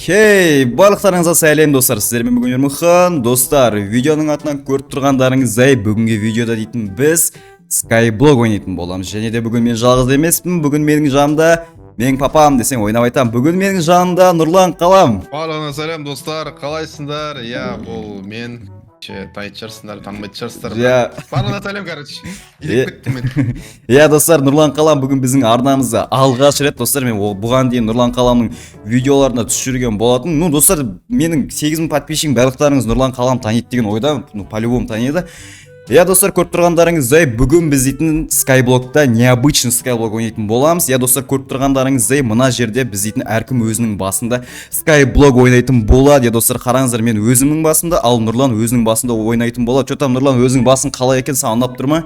Хей, барлықтарыңызға сәлем достар, сіздермен бүгін Ермұхан. Достар, видеоның атынан көріп тұрғандарыңыздай бүгінгі видеода дейтін біз Skyblock ойнайтын боламыз. Және де бүгін мен жалғыз емеспін, бүгін менің жанымда менің папам десең ойнап айтам. Бүгін менің жанымда Нұрлан Қалам. Барлығына сәлем достар, қалайсыңдар? Я, бұл мен тайт шығарсыңдар, танымайды шығарсыңдар. Барлығына сәлем, короче. Елеп кеттім мен. Я, достар, Нұрлан Қалам бүгін біздің арнамызда алғаш рет. Достар, мен бұған дейін Нұрлан Қаламның видеоларына түсіп жүрген болатын. Ну, достар, менің 8000 подписчигім барлықтарыңыз Нұрлан Қалам таниды деген ойда, по-любому таниды. Я, достар, көріп тұрғандарыңыздай, бүгін біз дейтін Skyblockта необычный Skyblock ойнайтын боламыз. Я, достар, көріп тұрғандарыңыздай, мына жерде біз дейтін әркім өзінің басында Skyblock ойнайтын болады. Я, достар, қараңыздар, мен өзімнің басында, ал Нұрлан өзінің басында ойнайтын болады. Что-там Нұрлан өзінің басын қалай екен, саған ұнап тұр ма?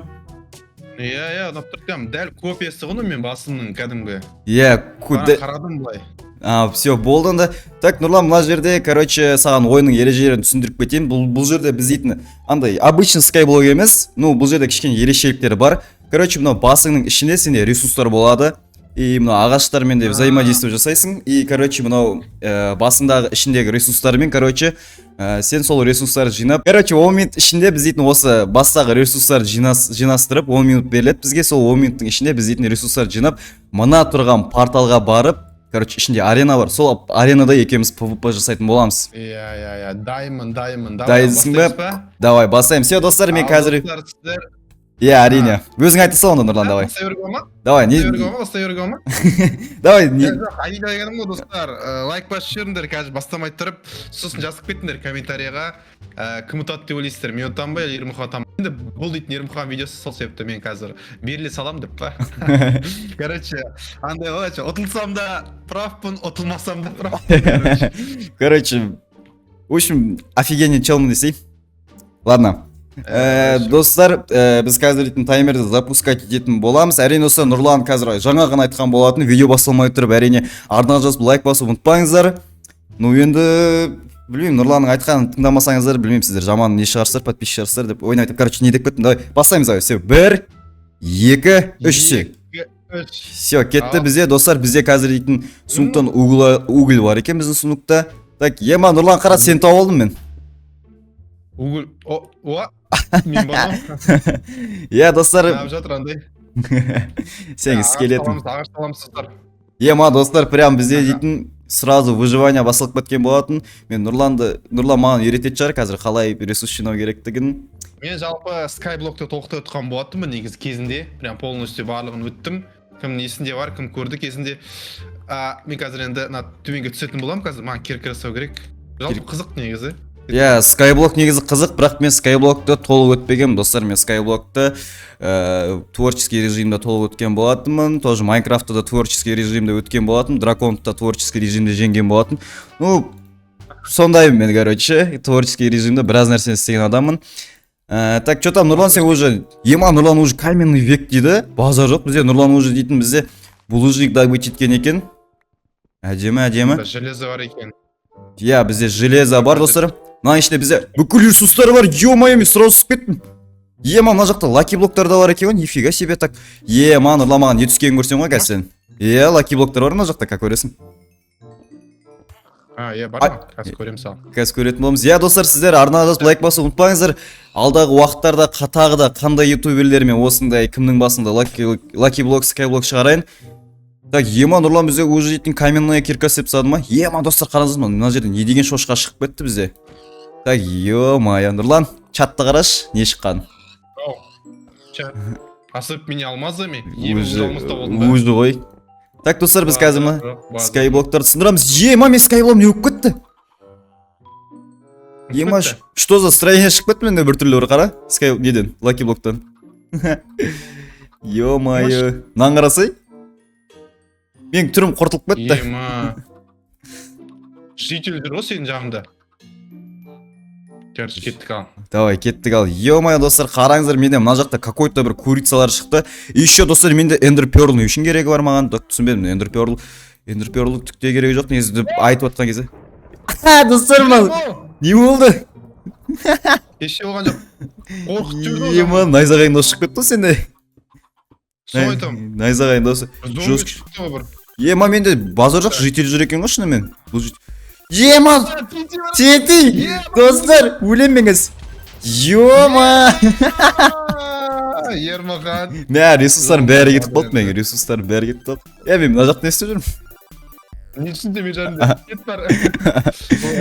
Иә, ұнап тұр. Дәл копиясы ғой мен басымның кәдімгі. Иә, қарадым былай. Все, болды онда. Так, Нұрлан, мына жерде, короче, саған ойынның ережелерін түсіндіріп кетейін. Бұл жерде біз дейтін андай обычный Skyblock емес. Ну, бұл жерде кішкене ерекшеліктері бар. Короче, мынау басыңның ішінде сенде ресурстар болады. И мынау ағаштармен де взаимодействие жасайсың. И, короче, мынау басыңдағы ішіндегі ресурстармен, короче, сен сол ресурстарды жинап. Короче, 10 минут ішінде біз дейтін осы бастағы ресурстарды жинастырып, 10 минут беріледі бізге. Сол 10 минуттың ішінде біз дейтін ресурстарды жинап, мына тұрған порталға барып, короче, ішінде арена бар. Сол аренада екеуміз PvP жасайтын боламыз. Иә, Diamond. Дайынсың ба? Давай, бастайым. Все, достар, мен қазір... Иә, әрине. Өзің айта сал онда, Нұрлан, давай. Давай, не... Давай, не... Айда дегенім ғой, достар. Лайк басып жүріңдер, қазір бастамай тұрып, сосын жазып кеттіңдер комментарияға. Кім ұтады деп ойлайсыздар, мен ұтам ба, Ермұхан ұтам. Енді бұл дейтін Ермұхан видеосы сол себепті мен қазір беріле салам деп па. Короче, андай қалайша, ұтылсам да правпын, ұтылмасам да правпын. Короче, в общем, офигенный челмін десей. Ладно. Достар, біз қазір дейтін таймерді запускать ететін боламыз. Әрине осы Нұрлан қазір жаңа ғана айтқан болатын. Видео басылмай тұрып, әрине арнаға жазып лайк басып ұмытпаңыздар. Ну енді... Білмеймін, Нұрланның айтқанын тыңдамасаңыздар, білмеймін, сіздер жаман не шығарсыздар, подписчик шығарсыздар деп ойнайтып. Короче, не деп кеттім, давай, бастаймыз, давай, все, 1, 2, 3, все, кетті бізде, достар, бізде қазір дейтін сундықтан угіл бар екен біздің сундықта. Так, ема, Нұрлан, қара, сені тауып алдым мен. Угіл, мен барам. Иә, достар. Нағып жатыр, андай. Сен скелетім. Ағаш таламсыздар. Ема, достар, прям бізде дейтін сразу выживание басылып кеткен болатын. Мен Нұрлан маған үйрететін шығар қазір қалай ресурс жинау керектігін. Мен жалпы Skyblockты толықтай ұтқан болатынмын негізі кезінде. Прям полностью барлығын өттім. Кім есінде бар, кім көрді кезінде. Мен қазір енді төменге түсетін боламын қазір. Маған кері жасау керек. Жалпы қызық негізі. Иә, Skyblock негізі қызық, бірақ мен Skyblockты толық өтпегенмін, достар. Мен Skyblockты творческий режимде толық өткен болатынмын. Тоже Майнкрафтта да творческий режимде өткен болатын. Драконда творческий режимде жеңген болатын. Ну, сондаймын мен, короче, творческий режимде біраз нәрсені істеген адаммын. Так, что там, Нұрлан, сен уже... Ема, Нұрлан уже каменный век дейді. Базар жоқ, бізде Нұрлан уже дейтін бізде булыжник добыть еткен екен. Әдемі. Железо бар екен. Иә, бізде железо бар, достар. Мына ішінде бізде бүкіл ресурстар бар. Ё-моё, мен сразу түсіп кеттім. Ема, мына жақта лаки-блоктар да бар екен, нифига себе так. Ема, Нұрлан, маған не түскенін көрсең ғой қазір сен. Иә, лаки-блоктар бар мына жақта, как көресің. Иә, бар ма? Қазір көрем сал. Қазір көретін боламыз. Иә, достар, сіздер арнаға жазып лайк басып ұмытпаңыздар. Алдағы уақыттарда тағы да қандай ютуберлермен осындай кімнің басында лаки-блок, скайблок шығарайын. Так, ема, Нұрлан бізде уже дейтін каменная кирка сепсады ма? Ема, достар, қараңыздар, мына жерде не деген шошқа шығып кетті бізде. Так, ё-моё, Нұрлан, чатты қараш, не шыққан? Асып мені алмазды ме? Уже ғой. Так, достар, біз қазір ма? Скайблоктарды сындырамыз. Ема, мен скайблогым не өп кетті? Ема, что за строение шығып кетті менде бір түрлі бір қара? Неден, лаки-блоктан. Ё-моё, нан қарасай? Мен түрім қортылып кетті. Ема. Житель жүр ғой сенің жағында. Короче, кеттік ал. Давай, кеттік ал. Ё-моё, достар, қараңыздар, менде мына жақта какой-то бір курицалар шықты. Еще, достар, менде Ender Pearl не үшін керегі бар маған? Түсінбедім, Ender Pearl түкте керегі жоқ, негізі айтып отқан кезде. Достар, не болды? Еше болған жоқ. Қорқыт жүрді. Ема, найзағайын дос шығып кетті сенде. Сол айтам. Найзағайын досы. Ема, менде Ема, менде базар жоқ, житель жүр екен ғой шынымен. Ема! TNT! Достар, өлемеңіз. Йома! Ермахан. Мә, ресурстардың бәрі кетіп қалды мен, ресурстардың бәрі кетіп қалды. Мен мына жақта не істеп жүрмін? Не түсінде мен жанымда кет бар.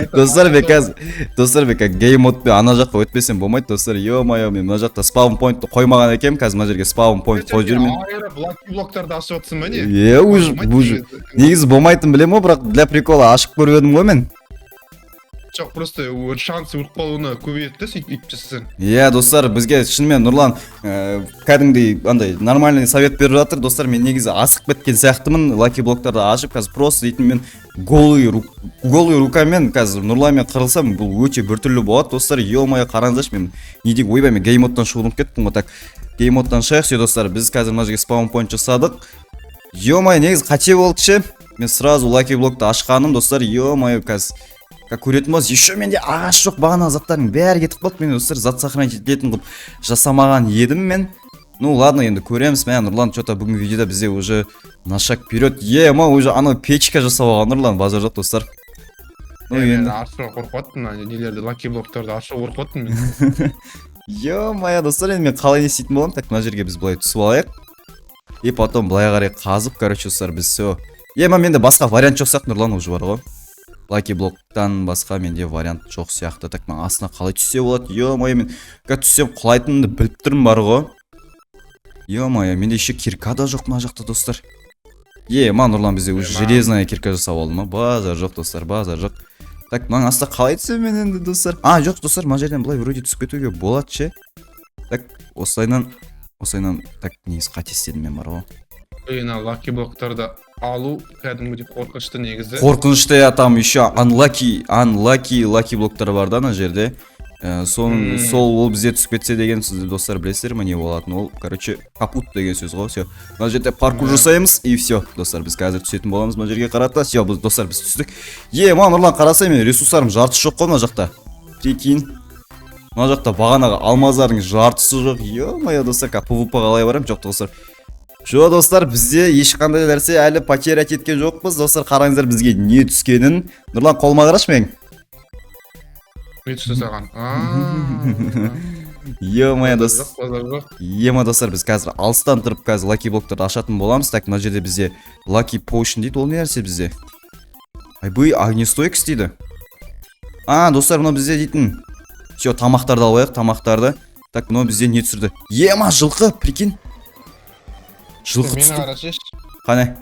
Достар бек қазір гейм модпен ана жаққа өтпесем болмайды достар. Йо-майо, мен мына жақта спаун поинтты қоймаған екенмін, қазір мына жерге спаун поинт қойып жүрмін. Лаки блоктарды ашып отырсың ба не? Уже негізі болмайтын білем ғой, бірақ для прикола ашып көріп едім ғой мен. Жоқ, просто шанс ұрып қалуына көбейеді да сөйтіп жасасаң. Достар, бізге шынымен Нұрлан кәдімгідей андай нормальный совет беріп жатыр. Достар, мен негізі асық кеткен сияқтымын. Лаки блоктарды ашып, қазір просто дейтін мен голый рукамен қазір Нұрланмен қырылсам, бұл өте біртүрлі болады. Достар, ё-моё, қараңыздаршы, мен не дейік ойбай, мен геймодтан шығып кеттім ғой. Так, геймодтан шығайық ше, достар. Біз қазір мына жерге спаун поинт жасадық. Ё-моё, негізі қате болды ше. Мен сразу лаки блокты ашқаным, достар. Ё-моё, қазір как көретін болсыз, еще менде ағаш жоқ, бағана заттардың бәрі кетіп қалды. Мен достар зат сохранить ететін қылып жасамаған едім мен. Ну ладно, енді көреміз. Мә, Нұрлан, что-то бүгінгі видеода бізде уже на шаг вперед. Ма, уже анау печка жасап алған Нұрлан, базар жоқ достар. Ну енді ашуға қорқып нелерді, лаки блоктарды ашуға қорқып мен. Ё-моё, достар, енді мен қалай не істейтін боламын? Так, мына жерге біз былай түсіп алайық. И потом былай қарай қазып, короче, достар, біз все. Менде басқа вариант жоқ сияқты, Нұрлан уже бар ғой. Лаки блоктан басқа менде вариант жоқ сияқты. Так, мен астына қалай түссе болады? Ё-моё, мен как түссем құлайтынымды біліп тұрмын бар ғой. Ё-моё, менде еще кирка да жоқ мына жақта достар. Нұрлан бізде уже железная кирка жасап алды ма? Базар жоқ достар, базар жоқ. Так, мына астына қалай түсем мен енді достар? Жоқ достар, мына жерден былай вроде түсіп кетуге болады ше. Так, осылайынан так, негізі қате істедім мен бар ғой. Лаки блоктарды алу кәдімгідей қорқынышты негізі. Қорқынышты там еще unlucky лаки блоктар бар да ана жерде. Сол ол бізде түсіп кетсе деген сіздер достар білесіздер ме не болатын? Ол, короче, капут деген сөз ғой, все. Мына жерде паркур жасаймыз и все. Достар, біз қазір түсетін боламыз мына жерге қарата. Все, достар, біз түстік. Нұрлан, қарасай, мен ресурстарым жартысы жоқ қой мына жақта. Прикинь. Мына жақта бағанағы алмаздардың жартысы жоқ. Ё-моё, достар, PvP-ға қалай барам? Жоқ, достар. Жо, достар, бізде ешқандай нәрсе әлі потеря еткен жоқпыз. Достар, қараңыздар бізге не түскенін. Нұрлан, қолыма қарашы мен. Не түсті саған? Ё-моё, достар, біз қазір алыстан тұрып қазір лаки блоктарды ашатын боламыз. Так, мына жерде бізде лаки potion дейді. Ол не нәрсе бізде? Айбай, огнестойкость дейді. Достар, мына бізде дейтін. Все, тамақтарды алайық, тамақтарды. Так, мына бізде не түсірді? Жылқы, прикинь. Жылқы түсті. Қане?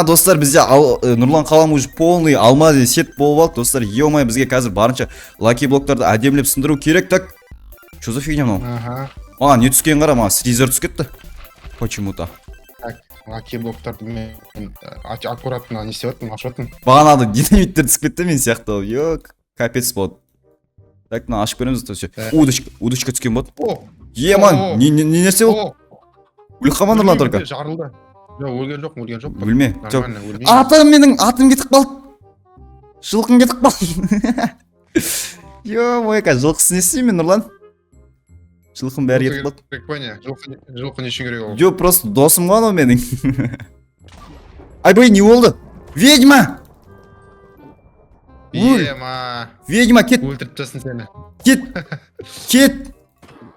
Достар, бізде Нұрлан қалам уже полный алмаз сет болып алды. Достар, ё-моё, бізге қазір барынша лаки блоктарды әдемілеп сындыру керек. Так, что за фигня мынау? Не түскен қара, маған сризер түсіп кетті. Почему-то. Так, лаки блоктарды мен аккуратно не істеп отырмын, ашып отырмын. Бағанағы динамиттер түсіп кетті мен сияқты. Капец болды. Так, мына ашып көреміз. Удочка түскен болды. Не нәрсе болды? Өлқаман Нұрлан только. Жарылды. Өлген жоқ. Өлме. Менің атым кетіп қалды. Жылқым кетіп қалды. Ё-моё, жылқысы не істеймін Нұрлан? Жылқым бәрі кетіп қалды. Жылқы не үшін керек ол? Жоқ, просто досым ғой анау менің. Айбай, не болды? Ведьма! Ведьма, кет! Өлтіріп тастасын сені. Кет!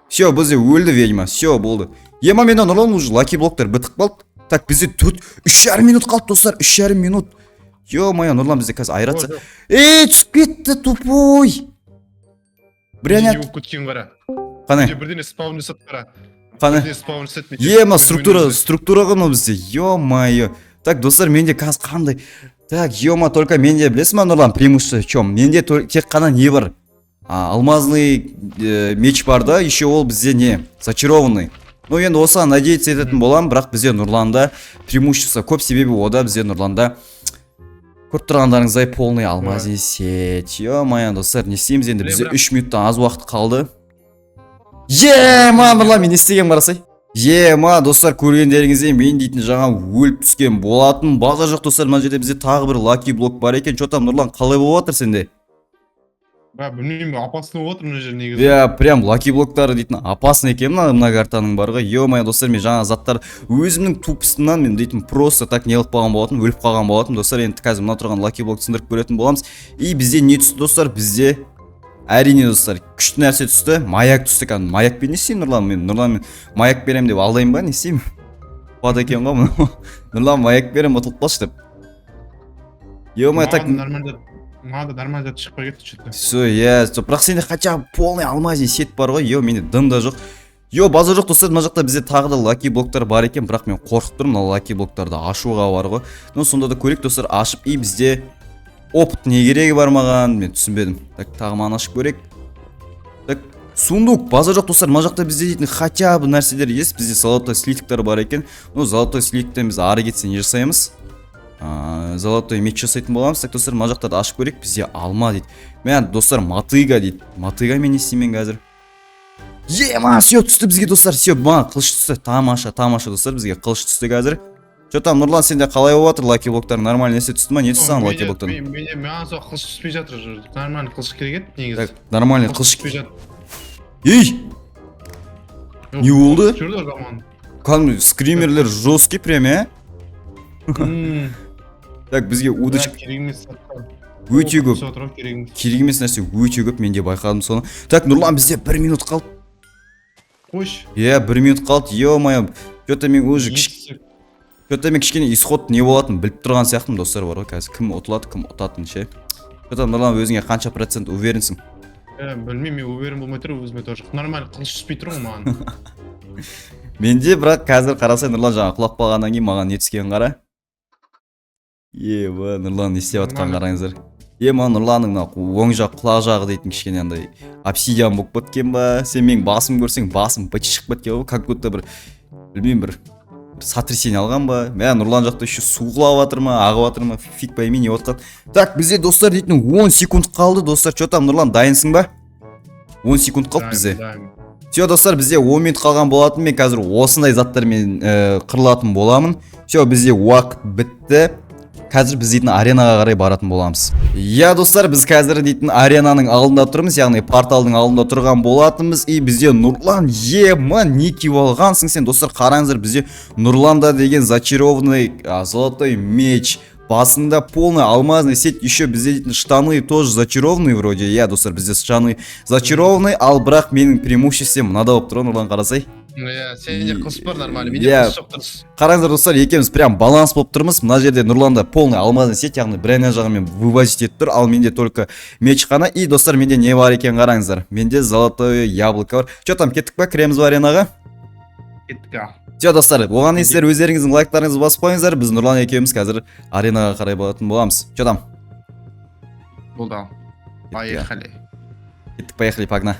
Все, бізде өлді ведьма, все болды. Мен Нұрлан уже лаки блоктар бітіп қалды. Так, бізде 3,5 минут қалды, достар, 3,5 минут. Ё-моё, Нұрлан бізде қазір айратса. Түсіп кетті, тупой. Не болып кеткен қара. Қане? Бірден спаун жасап қара. Қане? Структураға мына бізде, ё-моё. Так, достар, менде қазір қандай? Так, ё-моё, только менде білесің ма, Нұрлан, преимущество в чем? Менде тек қана не бар? Алмазный меч бар да, еще ол бізде не? Зачарованный. Енді осыған надеяться ететін болам, бірақ бізде Нұрланда преимущество көп, себебі ода бізде Нұрланда көріп тұрғандарыңыздай полный алмазный сет. Ё-моё, достар, не істейміз енді? Бізде 3 минуттан аз уақыт қалды. Нұрлан, мен не істеген қарасай? Достар, көргендеріңізде мен дейтін жаңа өліп түскен болатын. Базар жоқ, достар, мына жерде бізде тағы бір лаки блок бар екен. Что там, Нұрлан, қалай болып жатыр сенде? Білмеймін, опасный болып отыр мына жер негізі. иә прям лаки блоктары дейтін опасный екен мына картаның бар ғой. Ё-моё достар, мен жаңа заттар өзімнің тупысынан мен дейтін просто так не қылып қалған болатын, өліп қалған болатын достар. Енді қазір мына тұрған лаки блок сындырып көретін боламыз. И бізде не түсті достар? Бізде әрине достар күшті нәрсе түсті, маяк түсті. Кәдімгі маякпен не істеймін Нұрлан? Мен маяк беремін деп алдайын ба, не істеймін? Бад екен ғой мынау. Нұрлан маяк беремін, ұтылып қалшы деп. Ё-моё так Надо нормально шықпай кетті что-то. Все, бірақ сенде хотя бы полный алмазный сет бар ғой. Менде дым да жоқ. База жоқ достар, мына жақта бізде тағы да лаки блоктар бар екен, бірақ мен қорқып тұрмын мына лаки блоктарды ашуға бар ғой. Сонда да көрейік достар, ашып, и бізде опыт не керегі бар маған, мен түсінбедім. Так, тағы маны ашып көрейік. Так, сундук, база жоқ достар, мына жақта бізде дейтін хотя бы нәрселер есть. Бізде золотой сликтер бар екен. Золотой сликтен біз ары кетсе не жасаймыз? Золотой меч жасайтын боламыз. Так достар, мына жақтарды ашып көрейік. Бізде алма дейді. Мен достар мотыга дейді. Мотыга мен не істеймін қазір? Все түсті бізге достар. Все, маған қылыш түсті. Тамаша достар, бізге қылыш түсті қазір. Что там, Нұрлан, сенде қалай болып жатыр? Лаки блоктар нормально нәрсе түсті ма? Не түсті лаки блоктан? Маған сол қылыш түспей жатыр. Нормально қылыш керек еді негізі. Так, нормально қылыш түспей жатыр. Не болды? Жүрді заман. Кәдімгі скримерлер жесткий прям, Так, бізге удочка Керек емес. өте көп. Керек емес. Керек емес нәрсе өте көп, мен де байқадым соны. Так, Нұрлан, бізде 1 минут қалды. Қойш. 1 минут қалды. Ё-моё. Что-то мен уже кішкене исход не болатын біліп тұрған сияқтымын достар бар ғой. Қазір кім ұтылады, кім ұтатын ше. Что-то Нұрлан, өзіңе қанша процент уверенсің? Білмеймін, мен уверен болмай тұр, өзіме тоже. Нормально қылыш түспей тұр ғой маған. Менде бірақ қазір қарасай Нұрлан жаңа құлап қалғаннан кейін маған не түскен қара. Нұрлан не істеп жатқан қараңыздар. Маған Нұрланның оң жақ құлақ жағы дейтін кішкене андай обсидиан болып кеткен ба? Сен менің басым көрсең, басым быт шығып кеткен ба? Как будто білмеймін, бір сотрясение алған ба? Нұрлан жақта еще су құлап жатыр ма, ағып жатыр ма? Фиг пойми не отқан. Так, бізде достар дейтін 10 секунд қалды достар. Что там, Нұрлан, дайынсың ба? 10 секунд қалды бізде. Все достар, бізде 10 минут қалған болатын. Мен қазір осындай заттармен қырылатын боламын. Все, бізде уақыт бітті. Қазір біз дейтін аренаға қарай баратын боламыз. Достар, біз қазір дейтін аренаның алдында тұрмыз, яғни порталдың алдында тұрған болатынбыз. И бізде Нұрлан, не киіп алғансың сен достар, қараңыздар, бізде Нұрланда деген зачарованный золотой меч, басында полный алмазный сет, еще бізде дейтін штаны тоже зачарованный вроде. Достар, бізде штаны зачарованный, ал бірақ менің преимуществом мынада болып тұр, Нұрлан, қарасай. Сенде қылыш бар нормально, менде қылыш жоқ тұрсыз. Қараңыздар достар, екеуміз прям баланс болып тұрмыз. Мына жерде Нұрланда полный алмазный сет, яғни біріне жағымен вывозить етіп тұр, ал менде только меч қана. И достар, менде не бар екен қараңыздар. Менде золотое яблоко бар. Что там, кеттік па, кіреміз ба аренаға? Кеттік. Все достар, оған естер өздеріңіздің лайктарыңызды басып қойыңыздар. Біз Нұрлан екеуміз қазір аренаға қарай болатын боламыз. Что там? Болды. Поехали. Кеттік, поехали, погна.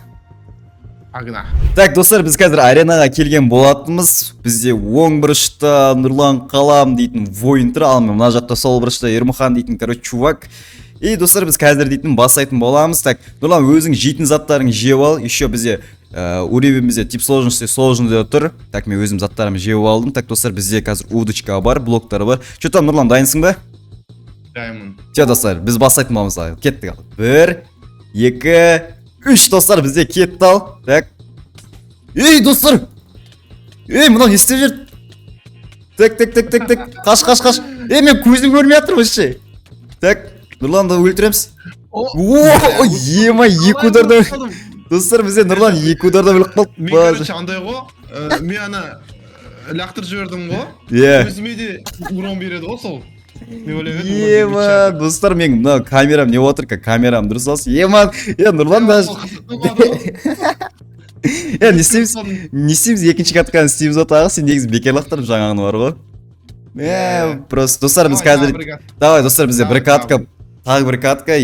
Так, достар, біз қазір аренаға келген болатынбыз. Бізде оң бұрышта Нұрлан қалам дейтін воин тұр, ал мына жақта сол бұрышта Ермұхан дейтін чувак. И достар, біз қазір дейтін бастайтын боламыз. Так, Нұрлан, өзің жейтін заттарың жеп ал. Еще бізде уребімізде тип сложности сложный тұр. Так, мен өзім заттарым жеп алдым. Так, достар, бізде қазір удочка бар, блоктары бар. Что там, Нұрлан, дайынсың ба? Дайынмын. Все, достар, біз бастайтын боламыз. Кеттік ал. 1, 2, 3 достар, бізде кетті ал. Так. Достар! Мынау не істеп жүр? Так. Қаш. Мен көзім көрмей жатыр вообще. Так, Нұрланды өлтіреміз. Екі ударда. Достар, бізде Нұрлан екі ударда өліп қалды. Мен короче андай ғой, мен ана лақтырып жібердім ғой. Өзіме де урон береді ғой сол. Достар, мен мына камерам не отыр, камерам дұрыс алсын. Нұрлан даже не істейміз екінші катканы істейміз отағы, сен негізі бекер лақтырып жаңағыны бар ғой. Просто достар, біз қазір давай достар, бізде бір катка, тағы бір катка,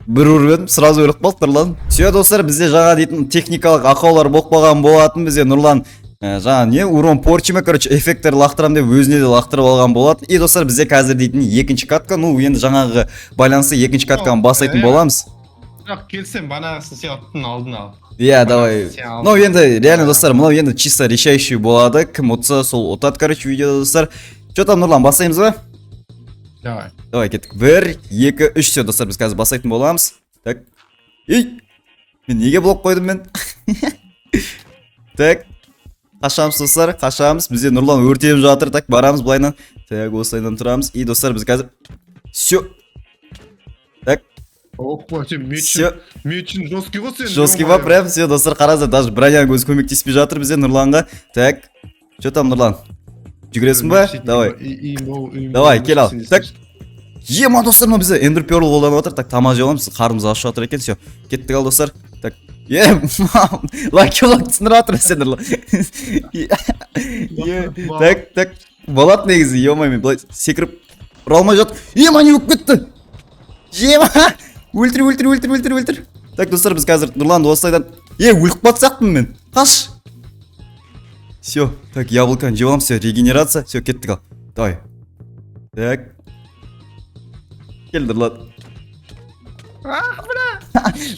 бір ұрып сразу өліп қалды Нұрлан. Все достар, бізде жаңа дейтін техникалық ақаулар болып қалған болатын. Бізде Нұрлан жаңа не урон порчиме, эффекттер лақтырам деп өзіне де лақтырып алған болатын. И достар, бізде қазір дейтін екінші катка, енді жаңағы байланысы екінші катканы бастайтын боламыз. Жоқ, келсем, банағысын сен аттың алдын ал. Давай. Енді реально достар, мынау енді чисто решающий болады. Кім ұтса, сол ұтады, видеода достар. Что там, Нұрлан, бастаймыз ба? Давай кеттік. 1, 2, 3, все достар, біз қазір бастайтын боламыз. Так. Ей, мен неге блок қойдым мен? Так, қашамыз достар, қашамыз. Бізде Нұрлан өртеніп жатыр. Так, барамыз былайынан. Так, осылайынан тұрамыз. И достар, біз қазір все. Так, Опа, сен Всё. мен үшін жесткий ғой сен. жесткий ба, прям все достар, қараңыздар, даже броняның өзі көмектеспей жатыр бізде Нұрланға. Так, что там Нұрлан? Жүгіресің ба? Давай. Давай, кел ал. Так. Ема достар, мына бізде Ender Pearl қолданып отыр. Так, тамақ жеп аламыз. Қарнымыз ашып жатыр екен. Все. Кеттік ал достар. Так. Лаки блок түсіндіріп жатыр сен Нұрлан. Так, так. Болады негізі, ема мен былай секіріп ұра алмай жатыр. Ема не болып кетті? Ема! Өлтір. Так, достар, біз қазір Нұрланды осылайдан... өліп бат сияқтымын мен. Қаш! Все, так, яблоканы жеп аламыз, все, регенерация. Все, кеттік ал. Давай. Так. Кел, Нұрлан.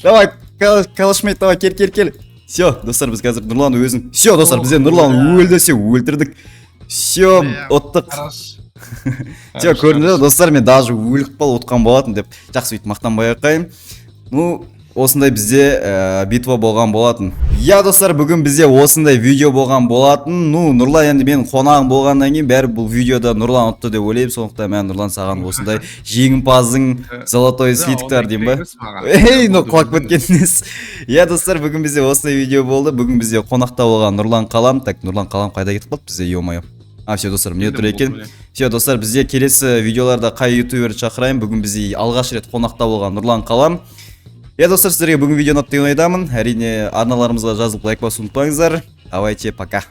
Давай, калашмейт, давай, кел. Все, достар, біз қазір Нұрлан өзін... Все, достар, бізде Нұрлан өлді, все, өлтірдік. Все, оттық. Все, көрдіңіз, достар, мен даже өліп қал отқан болатын деп жақсы өйтіп мақтанбай аққайым. Ну, осындай бізде битва болған болатын. Я, достар, бүгін бізде осындай видео болған болатын. Ну, Нұрлан енді мен қонағым болғаннан кейін бәрі бұл видеода Нұрлан ұтты деп ойлаймын. Сондықтан мен Нұрлан саған осындай жеңімпаздың золотой слиткалар деймін ба? Ей, ну құлап кеткеніңіз. Я, достар, бүгін бізде осындай видео болды. Бүгін бізде қонақта болған Нұрлан Қалам. Так, Нұрлан Қалам қайда кетіп қалды бізде, ё-моё. Все, достар, мне тұр екен. Все, достар, бізде келесі видеоларда қай ютуберді шақырайын. Бүгін бізде алғаш рет қонақта болған Нұрлан Қалам. Я, достар, сіздерге бүгін видео ұнады деген ойдамын. Әрине, арналарымызға жазылып лайк басуды ұмытпаңыздар. Давайте, пока.